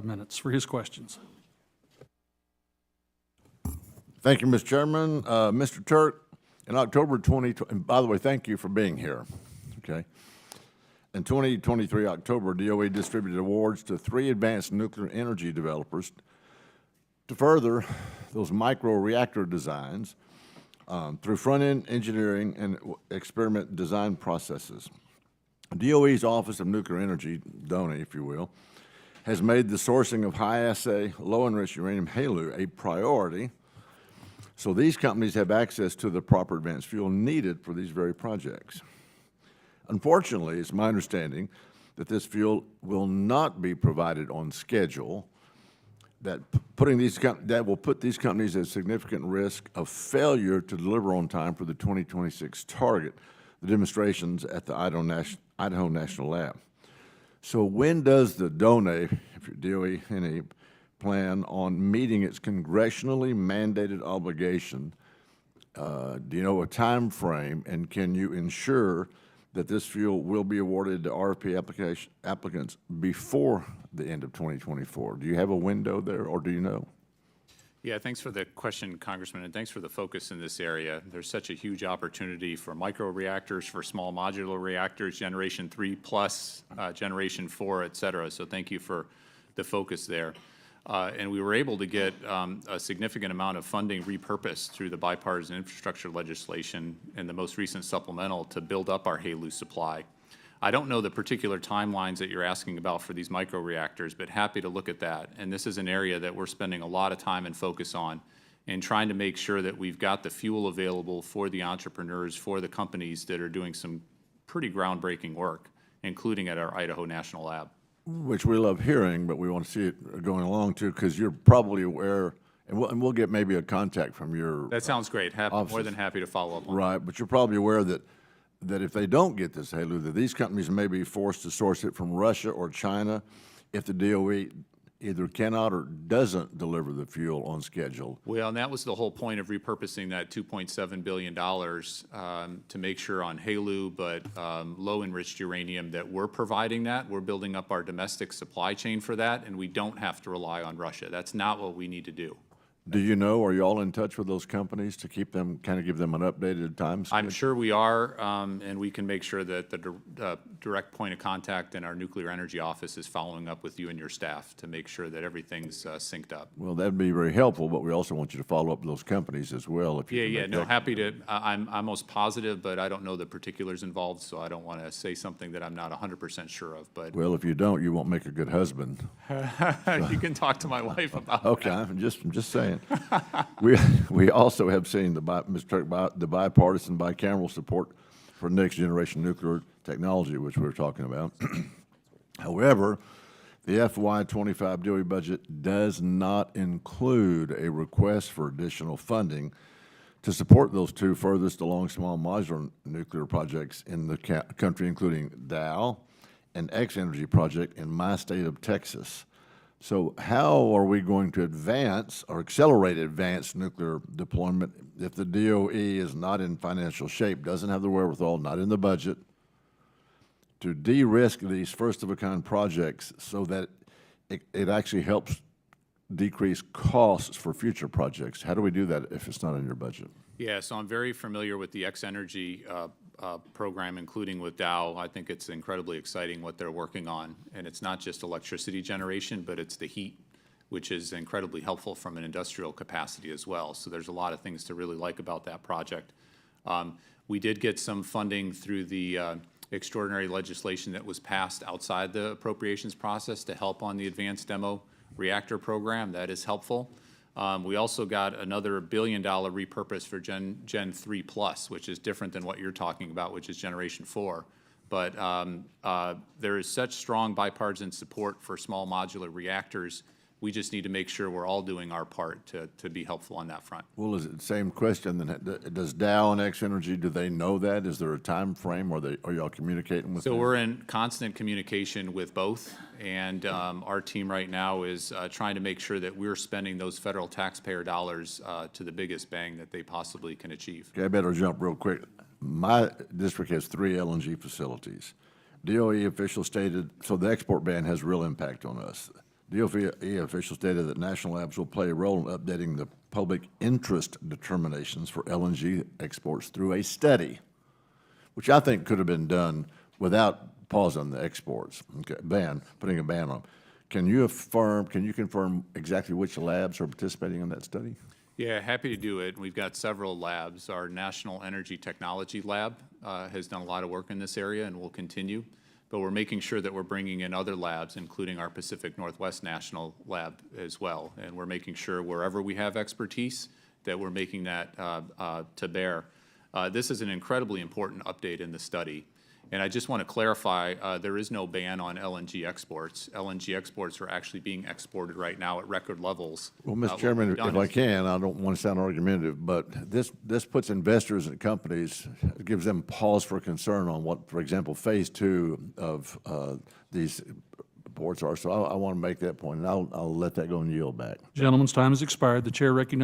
minutes for his questions. Thank you, Mr. Chairman. Mr. Turk, in October 2020, and by the way, thank you for being here, okay? In 2023 October, DOE distributed awards to 3 advanced nuclear energy developers to further those micro-reactor designs through front-end engineering and experiment design processes. DOE's Office of Nuclear Energy, DONE, if you will, has made the sourcing of high-assay, low-enriched uranium HALEU a priority, so these companies have access to the proper advanced fuel needed for these very projects. Unfortunately, it's my understanding that this fuel will not be provided on schedule, that will put these companies at significant risk of failure to deliver on time for the 2026 target, the demonstrations at the Idaho National Lab. So when does the DONE, if you're DOE, any plan on meeting its congressionally mandated obligation? Do you know a time frame, and can you ensure that this fuel will be awarded to RFP applicants before the end of 2024? Do you have a window there, or do you know? Yeah, thanks for the question, Congressman, and thanks for the focus in this area. There's such a huge opportunity for micro-reactors, for small modular reactors, Generation 3 plus, Generation 4, et cetera. So thank you for the focus there. And we were able to get a significant amount of funding repurposed through the bipartisan infrastructure legislation and the most recent supplemental to build up our HALEU supply. I don't know the particular timelines that you're asking about for these microreactors, but happy to look at that. And this is an area that we're spending a lot of time and focus on in trying to make sure that we've got the fuel available for the entrepreneurs, for the companies that are doing some pretty groundbreaking work, including at our Idaho National Lab. Which we love hearing, but we want to see it going along too, because you're probably aware, and we'll get maybe a contact from your That sounds great. More than happy to follow up on right, but you're probably aware that if they don't get this HALEU, that these companies may be forced to source it from Russia or China if the DOE either cannot or doesn't deliver the fuel on schedule. Well, and that was the whole point of repurposing that $2.7 billion to make sure on HALEU, but low enriched uranium, that we're providing that. We're building up our domestic supply chain for that, and we don't have to rely on Russia. That's not what we need to do. Do you know, are you all in touch with those companies to keep them, kind of give them an updated time schedule? I'm sure we are, and we can make sure that the direct point of contact in our nuclear energy office is following up with you and your staff to make sure that everything's synced up. Well, that'd be very helpful, but we also want you to follow up with those companies as well. If you no, happy to. I'm almost positive, but I don't know the particulars involved, so I don't want to say something that I'm not 100% sure of. But well, if you don't, you won't make a good husband. You can talk to my wife about okay, that. I'm just saying. We also have seen Mr. Turk, the bipartisan bicameral support for next generation nuclear technology, which we were talking about. However, the FY25 DOE budget does not include a request for additional funding to support those 2 furthest along small modular nuclear projects in the country, including Dow and X-Energy project in my state of Texas. So how are we going to advance or accelerate advanced nuclear deployment if the DOE is not in financial shape, doesn't have the wherewithal, not in the budget, to de-risk these first-of-a-kind projects so that it actually helps decrease costs for future projects? How do we do that if it's not in your budget? Yeah, so I'm very familiar with the X-Energy program, including with Dow. I think it's incredibly exciting what they're working on. And it's not just electricity generation, but it's the heat, which is incredibly helpful from an industrial capacity as well. So there's a lot of things to really like about that project. We did get some funding through the extraordinary legislation that was passed outside the appropriations process to help on the advanced demo reactor program. That is helpful. We also got another $1 billion repurpose for Gen 3 plus, which is different than what you're talking about, which is Generation 4. But there is such strong bipartisan support for small modular reactors. We just need to make sure we're all doing our part to be helpful on that front. Well, is it the same question then? Does Dow and X-Energy, do they know that? Is there a time frame? Are y'all communicating with them? So we're in constant communication with both, and our team right now is trying to make sure that we're spending those federal taxpayer dollars to the biggest bang that they possibly can achieve. Okay, I better jump real quick. My district has 3 LNG facilities. DOE officials stated, so the export ban has real impact on us. DOE officials stated that national labs will play a role in updating the public interest determinations for LNG exports through a study, which I think could have been done without pausing the exports, okay, putting a ban on them. Can you confirm exactly which labs are participating in that study? Yeah, happy to do it. We've got several labs. Our National Energy Technology Lab has done a lot of work in this area and will continue. But we're making sure that we're bringing in other labs, including our Pacific Northwest National Lab as well. And we're making sure wherever we have expertise that we're making that to bear. This is an incredibly important update in the study. And I just want to clarify, there is no ban on LNG exports. LNG exports are actually being exported right now at record levels. Well, Mr. Chairman, if I can, I don't want to sound argumentative, but this puts investors and companies, gives them pause for concern on what, for example, phase 2 of these ports are. So I want to make that point, and I'll let that go and yield back. Gentleman's time has expired. The chair recognizes